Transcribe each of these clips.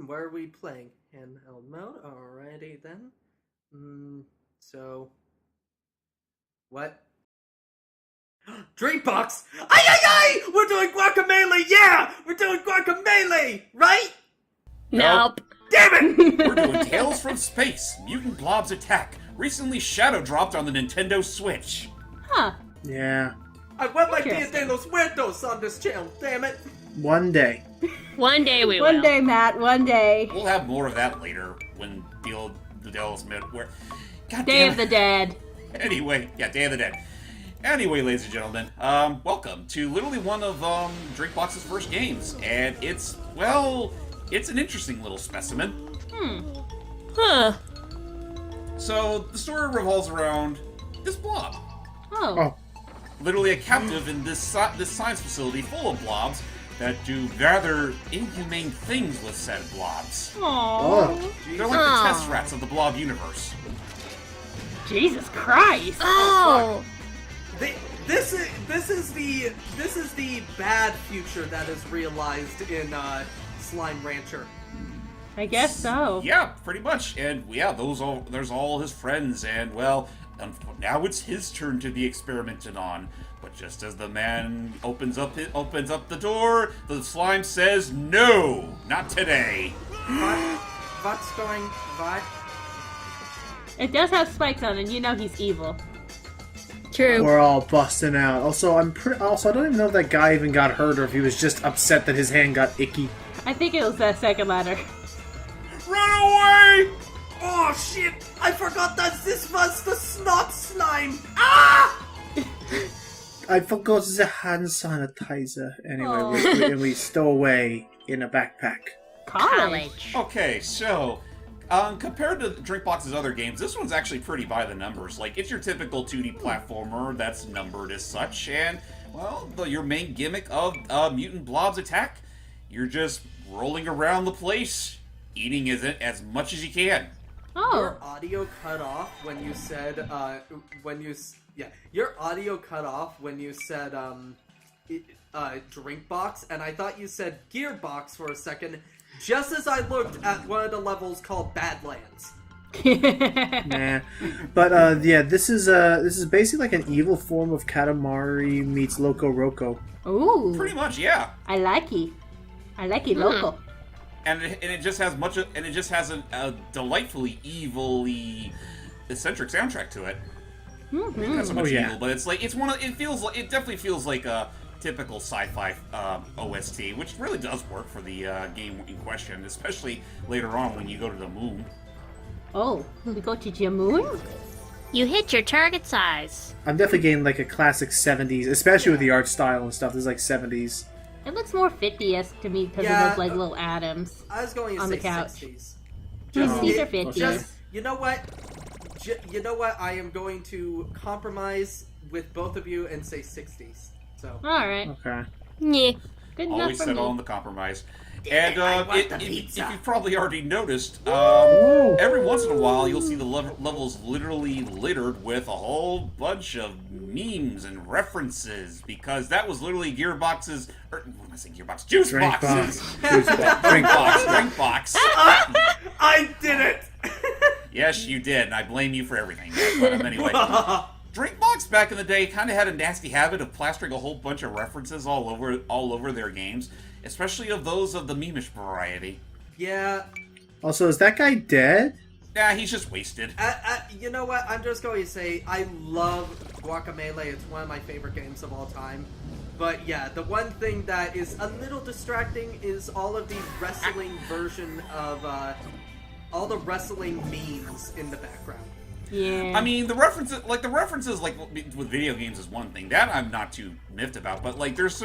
Where are we playing? Handheld mode? Alrighty then. So... What? Dreambox! Ay ay ay! We're doing Guacamelee! Yeah! We're doing Guacamelee! Right? Nope. Damn it! We're doing Tales from Space, Mutant Blobs Attack, recently shadow dropped on the Nintendo Switch. Huh. Yeah. I want my Dia Interesting. de los Muertos on this channel, damn it! One day. One day we will. One day, Matt, one day. We'll have more of that later when the Devil's Mid. God Day damn of it. the Dead. Anyway, yeah, Day of the Dead. Anyway, ladies and gentlemen, welcome to literally one of Drinkbox's first games, and it's an interesting little specimen. Huh. So the story revolves around this blob, Oh. literally a captive in this science facility full of blobs that do rather inhumane things with said blobs. Aww. Oh. They're like Aw. the test rats of the blob universe. Jesus Christ. Oh. This is the bad future that is realized in Slime Rancher. I guess so. Yeah, pretty much. And yeah, there's all his friends, and well, now it's his turn to be experimented on. But just as the man opens up the door, the slime says, "No, not today." What's going? What? It does have spikes on it, and you know he's evil. True. We're all busting out. Also, I don't even know if that guy even got hurt or if he was just upset that his hand got icky. I think it was that second ladder. Run away! Oh shit! I forgot that this was the snot slime. Ah! I forgot the hand sanitizer. Anyway, Aw. we stow away in a backpack. College. Okay, so compared to Drinkbox's other games, this one's actually pretty by the numbers. Like, it's your typical 2D platformer that's numbered as such, and, well, your main gimmick of Mutant Blobs Attack, you're just rolling around the place, eating as much as you can. Your Oh. audio cut off when you said your audio cut off when you said drink box, and I thought you said gearbox for a second, just as I looked at one of the levels called Badlands. Nah. But yeah, this is basically like an evil form of Katamari meets Loco Roco. Ooh. Pretty much, yeah. I like it. I like it local. And it just has a delightfully evilly eccentric soundtrack to it. Mm-hmm. Not so much Oh, yeah. evil, but it definitely feels like a typical sci-fi OST, which really does work for the game in question, especially later on when you go to the moon. Oh, we go to Jamoon? You hit your target size. I'm definitely getting like a classic 70s, especially with the art style and stuff. There's like 70s. It looks more 50-esque to me because Yeah, of those like little atoms. I was going to On say the couch. 60s. These it- are 50s. Just, you know what? You know what? I am going to compromise with both of you and say 60s. So. Alright. Okay. Yeah. Good enough Always for settle me. on the compromise. And I want the if pizza. you've probably already noticed, Ooh. every once in a while you'll see the levels literally littered with a whole bunch of memes and references, because that was literally Gearbox's, or what am I saying, Gearbox? Juice Drink Box's! box. Juice box. Drink box, drink box. I did it! Yes, you did, and I blame you for everything. But anyway, Drinkbox back in the day kind of had a nasty habit of plastering a whole bunch of references all over their games, especially of those of the memeish variety. Yeah. Also, is that guy dead? Yeah, he's just wasted. You know what? I'm just going to say I love Guacamelee. It's one of my favorite games of all time. But yeah, the one thing that is a little distracting is all of the wrestling version of all the wrestling memes in the background. Yeah. I mean, the references with video games is one thing that I'm not too miffed about, but like there's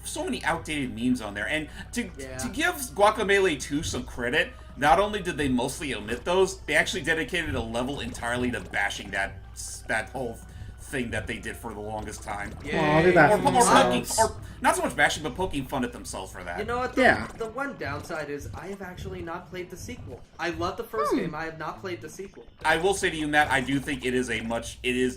so many outdated memes on there, and to give Guacamelee 2 some credit, not only did they mostly omit those, they actually dedicated a level entirely to bashing that whole thing that they did for the longest time. Aw, they laugh at themselves. Or not so much bashing, but poking fun at themselves for that. You know what? The one downside is I have actually not played the sequel. I love the first game. I have not played the sequel. I will say to you, Matt, I do think it is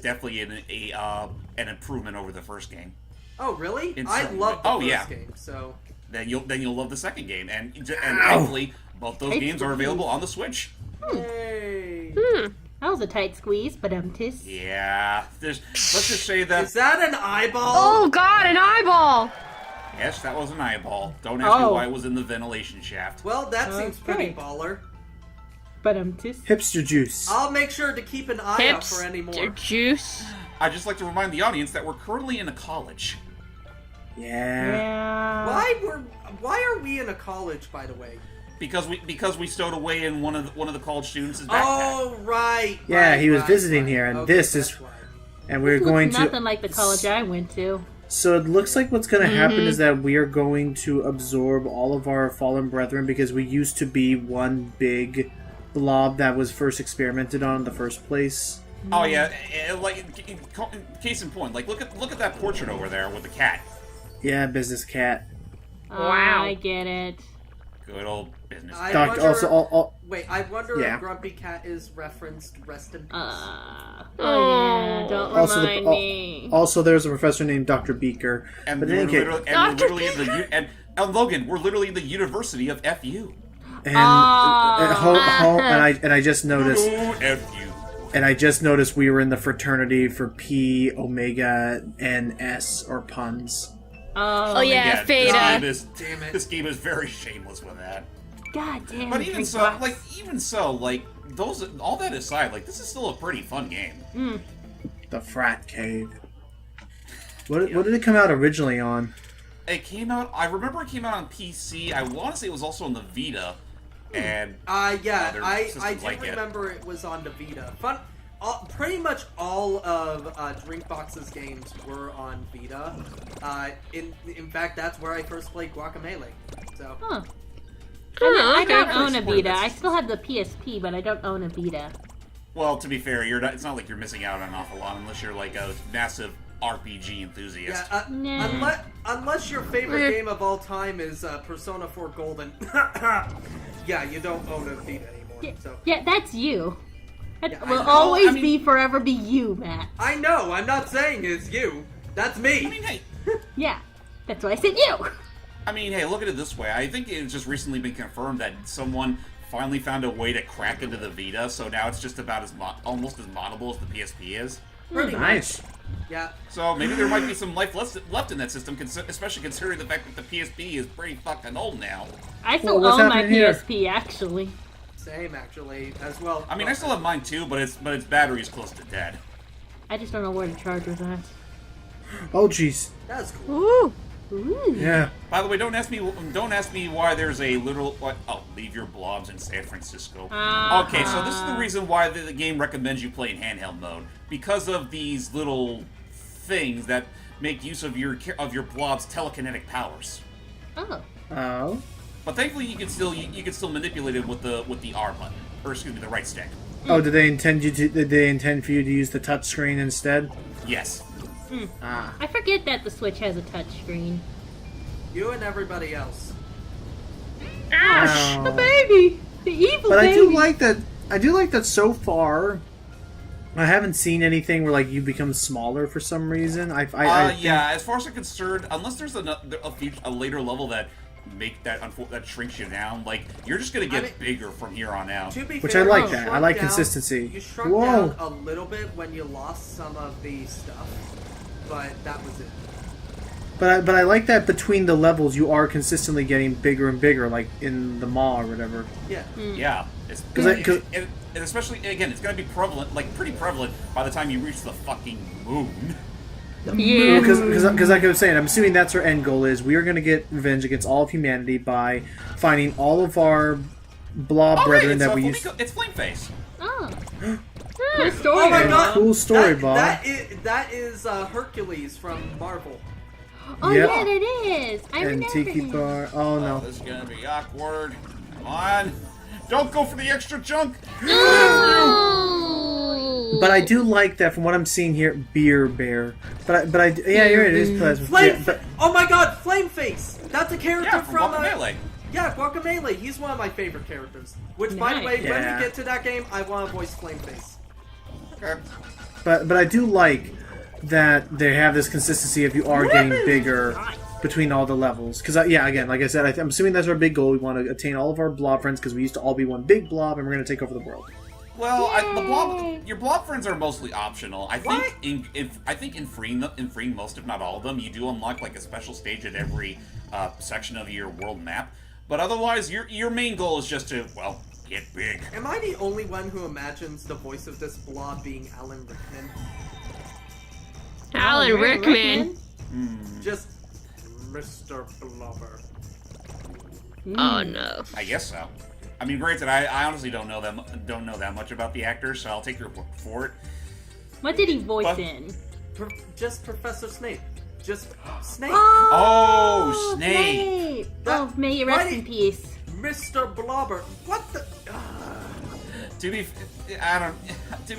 definitely an improvement over the first game. Oh, really? In I certain love the ways. Oh, first yeah. game, so... then you'll love the second game, and thankfully both those games are available on the Switch. Yay. That was a tight squeeze, but Yeah, let's just say that. Is that an eyeball? Oh God, an eyeball! Yes, that was an eyeball. Don't ask me why it was in the ventilation shaft. Well, that seems pretty Okay. baller. But Hipster juice. I'll make sure to keep an eye out for any more. Hipster juice. I'd just like to remind the audience that we're currently in a college. Yeah. Yeah. Why are we in a college, by the way? Because we stowed away in one of the college students' backpack. Oh, right. Yeah, right, he was right, visiting right. here, and Okay, this that's is, why. and we're This going looks to. nothing like the college I went to. So it looks like what's going to happen is that we are going to absorb all of our fallen brethren because we used to be one big blob that was first experimented on in the first place. Oh yeah, like case in point, like look at that portrait over there with the cat. Yeah, business cat. Wow. I get it. Good old business. I cat. wonder- Also, Wait, I wonder Yeah. if Grumpy Cat is referenced. Rest in peace. Oh yeah, don't Also the- remind al- me. also there's a professor named Dr. Beaker. And But we're in any case, literally in the and Logan, we're literally in the University of FU. and Oh. and I just noticed. Ooh, FU. And I just noticed we were in the fraternity for P, Omega, and S, or puns. Oh yeah, Again, Theta. Damn it. This game is very shameless with that. God damn. But even drink so, box. like those, all that aside, like this is still a pretty fun game. The frat cave. What did it come out originally on? It came out. I remember it came out on PC. I want to say it was also on the Vita, and Yeah, other I systems do like it. remember it was on the Vita. Pretty much all of Drinkbox's games were on Vita. In fact, that's where I first played Guacamelee. So. Huh. Oh, I okay. don't own a Support Vita. this. I still have the PSP, but I don't own a Vita. well, to be fair, it's not like you're missing out on an awful lot unless you're like a massive RPG enthusiast. Yeah, Nah. unless your favorite game of all time is Persona 4 Golden. Yeah, you don't own a Vita anymore. So. Yeah, that's you. That Yeah, I will know. always I mean- be, forever be you, Matt. I know, I'm not saying it's you. That's me. I mean, hey, Yeah, that's why I said you. look at it this way. I think it's just recently been confirmed that someone finally found a way to crack into the Vita, so now it's just about almost as moddable as the PSP is. Pretty Nice. much. Yeah. So maybe there might be some life left in that system, especially considering the fact that the PSP is pretty fucking old now. I still what's own my happening here? PSP, actually. Same, actually, as well. I mean, I still have mine too, but its battery is close to dead. I just don't know where the charger's at. Oh, jeez. That's cool. Ooh. Ooh. Yeah. By the way, don't ask me why there's a literal leave your blobs in San Francisco. Okay, so this is the reason why the game recommends you play in handheld mode, because of these little things that make use of your blob's telekinetic powers. Oh. Oh. But thankfully, you can still manipulate it with the R button, or excuse me, the right stick. Oh, did they intend for you to use the touch screen instead? Yes. Ah. I forget that the Switch has a touchscreen. You and everybody else. Ow. The baby! The evil But baby! I do like that. I do like that so far. I haven't seen anything where like you become smaller for some reason. I think- Yeah. As far as I'm concerned, unless there's a later level that that shrinks you down, like you're just gonna get bigger from here on out. To be Which fair, I like you that. I shrunk like down- consistency. You shrunk Whoa. down a little bit when you lost some of the stuff, but that was it. But I like that between the levels you are consistently getting bigger and bigger, like in the mall or whatever. Yeah. Yeah, it's 'Cause I- 'cause- and especially again, it's gonna be prevalent, like pretty prevalent by the time you reach the fucking moon. Yeah. Because like I was saying, I'm assuming that's our end goal is we are going to get revenge against all of humanity by finding all of our blob brethren that we used. It's Flame Face. Oh. Cool story. Oh my Bob. god! Cool story, that, Bob. That is Hercules from Marvel. Oh Yep. yeah, it is. I And remember Tiki him. Bar. Oh no. This is gonna be awkward. Come on, don't go for the extra junk. But I do like that from what I'm seeing here, Beer Bear. But I yeah, you're right, it is plasma. Flame! Yeah, but Oh my god, Flame Face! That's a character Yeah, from Guacamelee. Yeah, Guacamelee. He's one of my favorite characters. Which, by the Nice. way, when Yeah. we get to that game, I want to voice Flame Face. Okay. but I do like that they have this consistency of you are getting bigger between all the levels. Because, yeah, again, like I said, I'm assuming that's our big goal. We want to attain all of our blob friends because we used to all be one big blob, and we're going to take over the world. Well, your blob friends are mostly optional. I think in freeing most, if not all of them, you do unlock like a special stage at every section of your world map. But otherwise, your main goal is just to get big. Am I the only one who imagines the voice of this blob being Alan Rickman? Alan Rickman? Just Mr. Blubber. Oh no. I guess so. I mean, granted, I honestly don't know that much about the actor, so I'll take your word for it. What did he voice in? Just Professor Snape. Just Snape. Oh, Snape. Oh, may you rest in peace. Mr. Blobber. What the? To be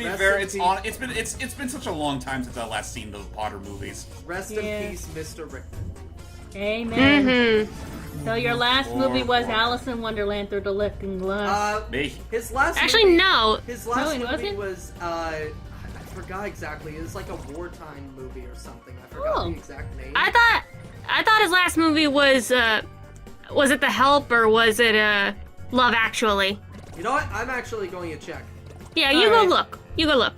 fair, it's been such a long time since I last seen those Potter movies. Rest in peace, Mr. Rickman. Amen. Mm-hmm. So your last movie was Alice in Wonderland Through the Looking Glass. His last Actually, movie, no. His last No, it movie wasn't? was I forgot exactly. It was like a wartime movie or something. I forgot the exact name. I thought his last movie was it The Help or was it Love Actually? You know what? I'm actually going to check. Yeah, you go look. You go look.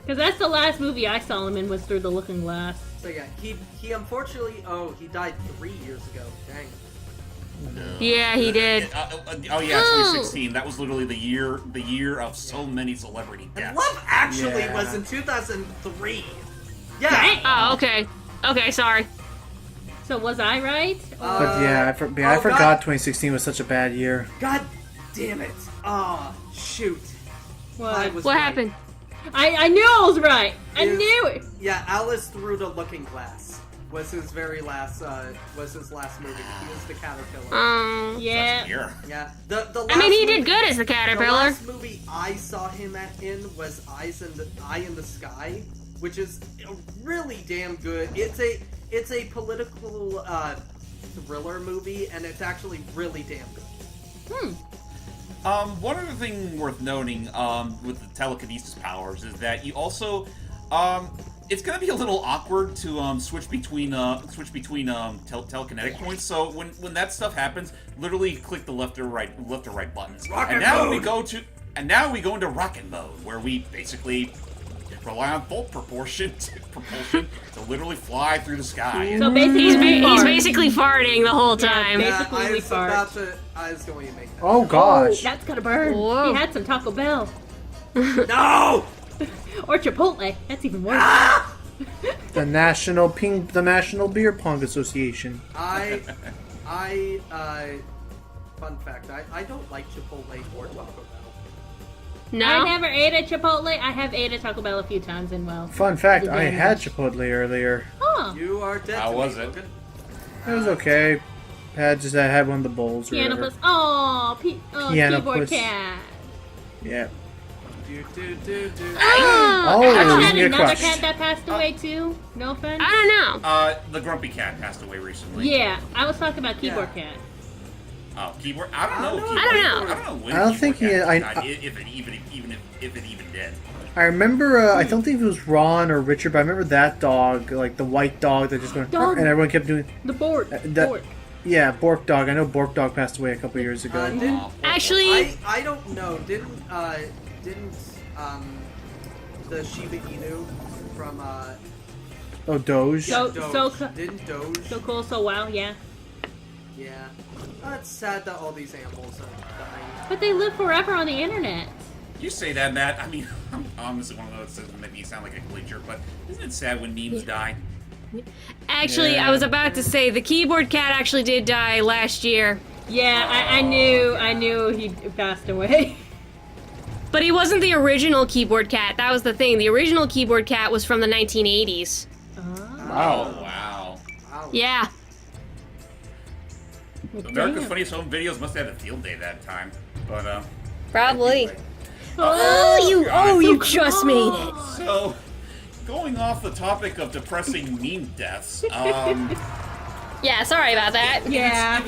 Because that's the last movie I saw him in was Through the Looking Glass. So yeah, he unfortunately he died 3 years ago. Dang. No. Yeah, he did. 2016. That was literally the year of so many celebrity deaths. And Love Actually was in 2003. Yeah. Dang. Oh, okay. Okay, sorry. So was I right? But yeah, I forgot 2016 was such a bad year. God damn it. Oh, shoot. I was What right. happened? I knew I was right. I knew it. Yeah, Alice Through the Looking Glass was his very last movie. He was the caterpillar. Yeah. Yeah. The last I mean, he movie, did good as the The caterpillar. last movie I saw him in was Eye in the Sky, which is really damn good. It's a political thriller movie, and it's actually really damn good. One other thing worth noting with the telekinesis powers is that you also it's gonna be a little awkward to switch between telekinetic points. So when that stuff happens, literally click the left or right buttons. Rocket mode! we go into rocket mode, where we basically rely on bolt propulsion to literally fly through the sky. So basically, He's basically farting the whole time. Yeah, basically I we fart. was going to make that. Oh gosh. That's gonna burn. Whoa. He had some Taco Bell. No! Or Chipotle. That's even worse. The National Beer Pong Association. Fun fact, I don't like Chipotle or Taco Bell. No. I never ate at Chipotle. I have ate at Taco Bell a few times and Fun fact, the I damage. had Chipotle earlier. Oh. You are dead. How to was me, it? Logan. It was okay. I had one of the bowls or Piano whatever. Plus. Oh, Piano keyboard Plus. cat. Yeah. Do. Oh, I it was had near another Crush. cat that passed away too. No offense. I don't know. The grumpy cat passed away recently. Yeah, I was talking about keyboard cat. Oh, keyboard. I don't know. I don't know. I don't know when. I don't think Keyboard he- Cat I- died, if it even did. I remember, I don't think if it was Ron or Richard, but I remember that dog, like the white dog that just went, Dog. and everyone kept doing, The board. that- Board. yeah, Bork dog. I know Bork dog passed away a couple years ago. Actually, I don't know. Didn't the Shiba Inu from Oh, Doge. So- Doge, didn't Doge? So cool, so wow, yeah. Yeah. It's sad that all these animals are dying. But they live forever on the internet. You say that, Matt. I mean, I'm honestly one of those that doesn't make me sound like a complete jerk, but isn't it sad when memes die? actually, Yeah. I was about to say the keyboard cat actually did die last year, Yeah, I knew he passed away. but he wasn't the original keyboard cat. That was the thing. The original keyboard cat was from the 1980s. Wow. Wow. Wow. Yeah. America's Funniest Home Videos must have had a field day that time, but Probably. anyway. You just made it. So, going off the topic of depressing meme deaths, Yeah, sorry about that. Yeah.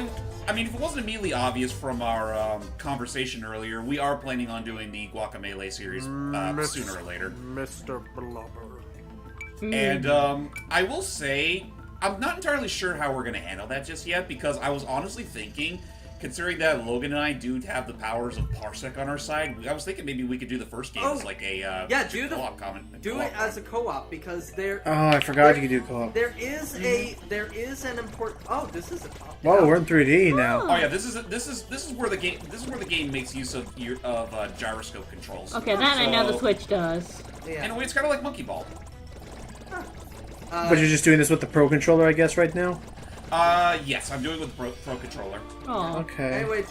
I mean, if it wasn't immediately obvious from our conversation earlier, we are planning on doing the Guacamelee series sooner or later. Mr. Blubber. And I will say, I'm not entirely sure how we're gonna handle that just yet, because I was honestly thinking, considering that Logan and I do have the powers of Parsec on our side, I was thinking maybe we could do the first game as like a co-op comment. Do it as a co-op, because there. Oh, I forgot you could do co-op. There is an important. Oh, this is a top. Whoa, we're in 3D now. Oh yeah, this is where the game makes use of gyroscope controls. Okay, that I know the Switch does. Yeah. In a way, it's kind of like Monkey Ball. But you're just doing this with the Pro Controller, I guess, right now? Yes, I'm doing it with the Pro Controller. Oh. Okay. Anyway,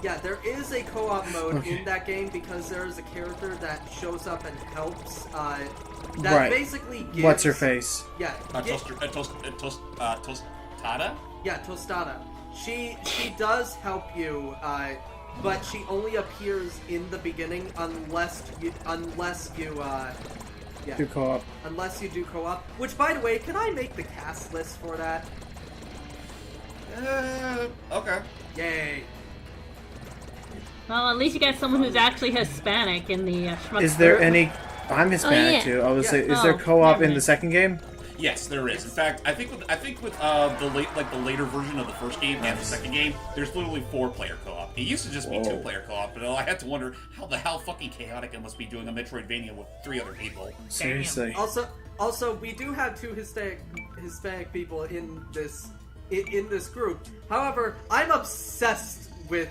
yeah, there is a co-op mode in that game, because there is a character that shows up and helps. That Right. basically gives. What's her face? Yeah. Tostada? Yeah, Tostada. She does help you, but she only appears in the beginning unless you Do co-op. unless you do co-op. Which, by the way, can I make the cast list for that? Okay. Yay! Well, at least you got someone who's actually Hispanic in the Schmuck Is there group. any... I'm Hispanic, yeah. too. I was Yeah. say, is there Oh, co-op never in the mind. second game? Yes, there is. In fact, I think with the later version of the first game and the second game, there's literally 4-player co-op. It used to just be 2-player co-op, but I had to wonder how fucking chaotic it must be doing a Metroidvania with 3 other people. Seriously. Also, we do have 2 Hispanic people in this group. However, I'm obsessed with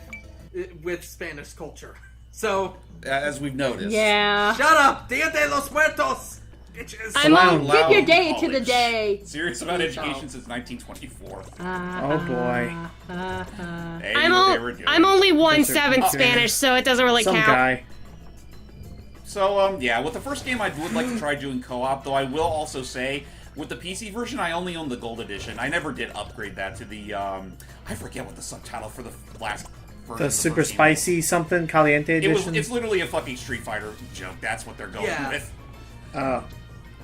Spanish culture. So As we've noticed. Yeah. shut up, Dia de los Muertos, bitches. I'm on. Give your day Loud to the college. day. Serious about education since 1924. Oh, boy. They I'm, knew what o- they were doing. I'm only That's 1/7 okay. Spanish, so it doesn't really Some count. guy. So, yeah, with the first game, I would like to try doing co-op, though I will also say, with the PC version, I only own the Gold Edition. I never did upgrade that to the, I forget what the subtitle for the last version The of super first game spicy something, Caliente edition? It's literally a fucking Street Fighter joke. That's what they're going Yeah. with.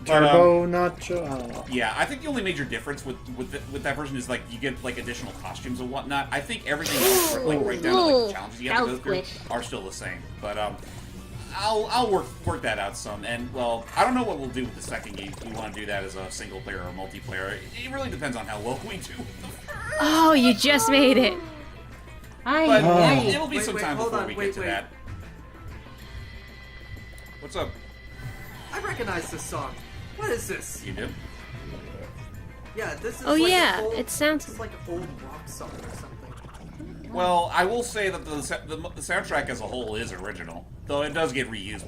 Turbo Nacho? I don't know. Yeah, I think the only major difference with that version is, like, you get, like, additional costumes and whatnot. I think everything else, like, right down to, like, the challenges you have to go through are still the same. But, I'll work that out some. And, well, I don't know what we'll do with the second game. If we want to do that as a single player or multiplayer. It really depends on how well we do. Oh, you just made it. But Aye. it'll be some time hold before on, we wait, get to wait. that. What's up? I recognize this song. What is this? You do? Yeah, this is. Oh, like yeah, an old, it sounds- This is like an old rock song or something. Well, I will say that the soundtrack as a whole is original, though it does get reused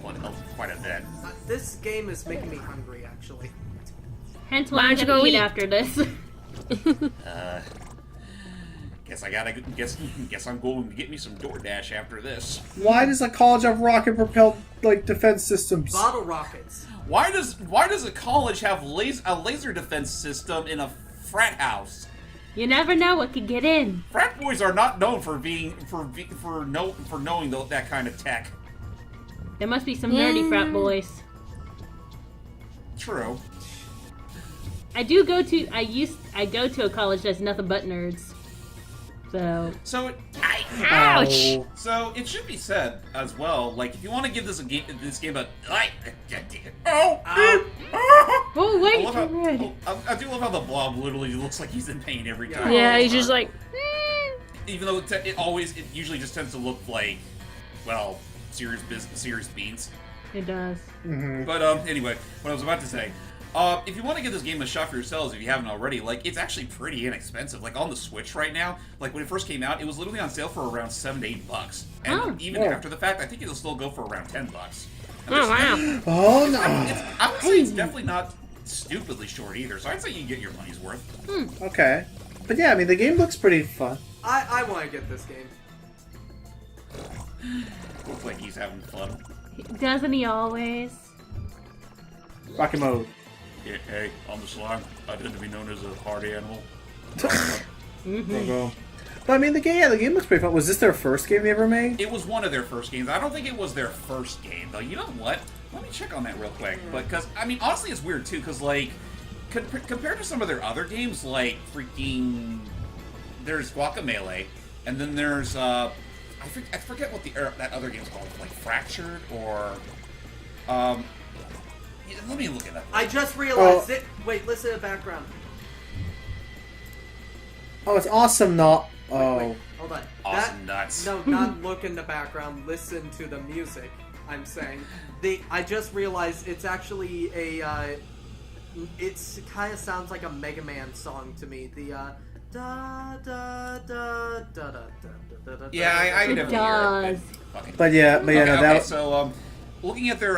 quite a bit. This game is making me hungry, actually. Hence Why why I'm don't you gonna go eat eat? after this. Guess I'm going to get me some DoorDash after this. Why does a college have rocket-propelled, like, defense systems? Bottle rockets. Why does a college have a laser defense system in a frat house? You never know what could get in. Frat boys are not known for knowing that kind of tech. There must be some nerdy frat boys. True. I go to a college that's nothing but nerds. So Ouch. Oh. So it should be said as well. Like, if you want to give this game a oh wait, I love how, you're red. I do love how the blob literally looks like he's in pain every time. Yeah, he's just like. Even though it usually just tends to look like, well, serious beans. It does. But anyway, what I was about to say, if you want to give this game a shot for yourselves, if you haven't already, like, it's actually pretty inexpensive. Like, on the Switch right now, like, when it first came out, it was literally on sale for around $7 to $8. And even after the fact, I think it'll still go for around $10. Oh, wow. Oh, no. I would say it's definitely not stupidly short either, so I'd say you get your money's worth. Okay. But yeah, I mean, the game looks pretty fun. I want to get this game. Looks like he's having fun. Doesn't he always? Rocket mode. Yeah, hey, on the slime, I tend to be known as a party animal. Go. But I mean, the game looks pretty fun. Was this their first game they ever made? It was one of their first games. I don't think it was their first game, though. You know what? Let me check on that real quick. Because, I mean, honestly, it's weird, too, because, like, compared to some of their other games, like, freaking... There's Guacamelee, and then there's, I forget what that other game's called, like, Fractured, or, yeah, let me look it up. I just realized it. Wait, listen to the background. Oh, it's awesome. Not. Oh. Wait, hold on. Awesome nuts. No, not look in the background. Listen to the music. I'm saying. I just realized it's actually a. It's kind of sounds like a Mega Man song to me. The da da da da da da da. Yeah, I It definitely does. hear it. But yeah, no, Okay, that. so looking at their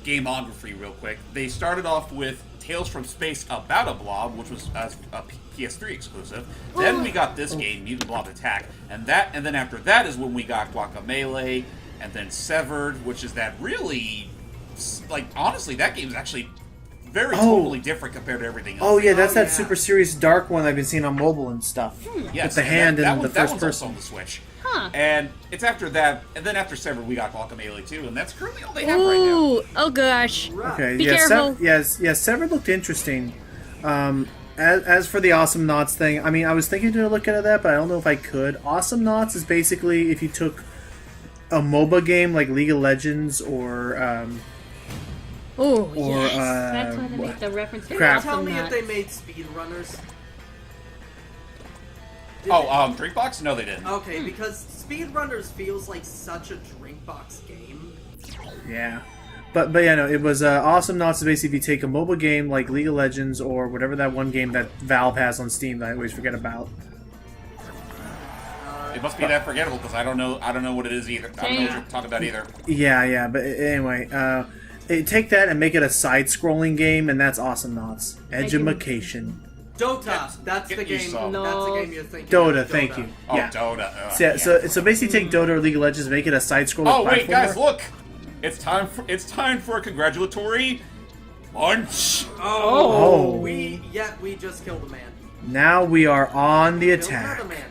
gameography real quick, they started off with Tales from Space About a Blob, which was a PS3 exclusive. Then we got this game, Mutant Blob Attack, and then after that is when we got Guacamelee, and then Severed, which is that really, like, honestly, that game's actually very totally different compared to everything else. Oh yeah, that's that yeah. Super Serious Dark one I've been seeing on mobile and stuff. Yes, With the and hand that and the that first one's person. also on the Switch. Huh. And it's after that, and then after Severed, we got Guacamelee too, and that's currently all they have right now. Ooh, oh gosh. Okay, Be yeah, careful. yes, Severed looked interesting. As for the Awesome Knots thing, I mean, I was thinking to look into that, but I don't know if I could. Awesome Knots is basically if you took a MOBA game like League of Legends or Ooh, That's uh, why they make the reference to crap. Awesome Tell me if Nuts. they made speedrunners. Drinkbox? No, they didn't. Okay, because speedrunners feels like such a Drinkbox game. yeah. But yeah, no, it was Awesome Knots is basically if you take a mobile game like League of Legends or whatever that one game that Valve has on Steam that I always forget about. It must be that forgettable because I don't know what it is either. I don't know what you're talking about either. Yeah, but anyway, take that and make it a side-scrolling game, and that's Awesome Knots. Edumacation. Dota, that's the get you game. some. That's the game you're thinking. Dota, of, thank you. Oh, Yeah. Dota. So basically take Dota or League of Legends, make it a side-scrolling Oh wait, platformer. guys, look! It's time for a congratulatory punch. Oh. We just killed a man. Now we are on the Killed attack. another man.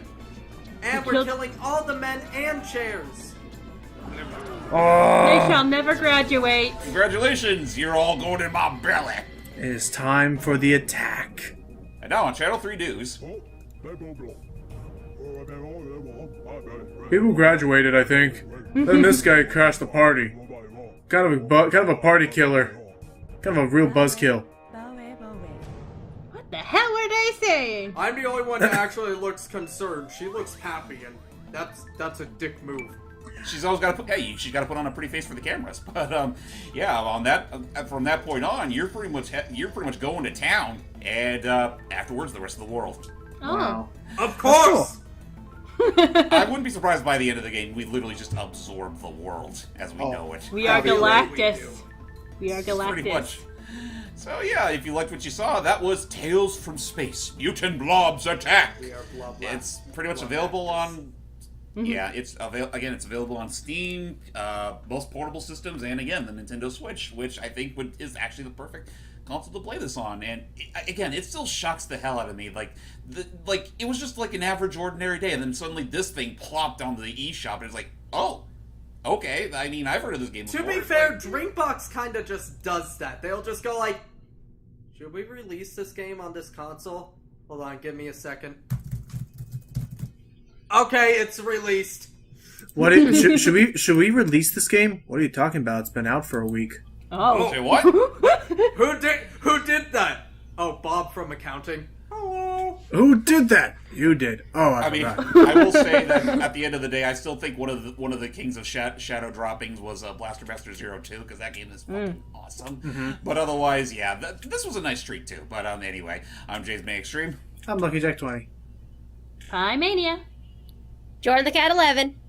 And we're killed- killing all the men and chairs. They Oh, shall never graduate. Congratulations, you're all going in my belly. it is time for the attack. And now on Channel 3 News. People graduated, I think. Then this guy crashed the party. Kind of a party killer. Kind of a real buzzkill. What the hell were they saying? I'm the only one that actually looks concerned. She looks happy, and that's a dick move. She's always got to put. Hey, she's got to put on a pretty face for the cameras. But yeah, on that from that point on, you're pretty much going to town, and afterwards the rest of the world. Oh. Wow. Of course. I wouldn't be surprised by the end of the game. We literally just absorb the world as we know it. We are Probably what we Galactus. do. We are Pretty Galactus. much. So yeah, if you liked what you saw, that was Tales from Space: Mutant Blobs Attack. We are blah, blah, It's pretty much blah, available blah. on. Yeah, it's available on Steam, most portable systems, and again the Nintendo Switch, which I think is actually the perfect console to play this on. And again, it still shocks the hell out of me. Like it was just like an average, ordinary day, and then suddenly this thing plopped onto the eShop, and it's like, oh, okay. I mean, I've heard of this game To before. be fair, Dreambox kind of just does that. They'll just go like, should we release this game on this console? Hold on, give me a second. Okay, it's released. Should we release this game? What are you talking about? It's been out for a week. Oh. Say what? Who did that? Oh, Bob from accounting. Hello. Who did that? You did. Oh, I I mean, forgot. I will say that at the end of the day, I still think one of the kings of shadow droppings was Blaster Master 02 because that game is fucking awesome. But otherwise, yeah, this was a nice treat too. But anyway, I'm James May Extreme. I'm Lucky Jack 20. Pie Mania. Jordan the Cat 11.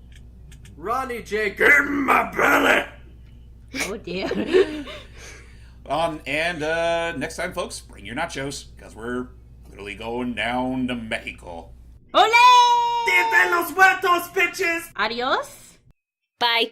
Ronnie J, give him my belly. Oh dear. And next time, folks, bring your nachos because we're literally going down to Mexico. Ole! Los muertos, bitches. Adios. Bye.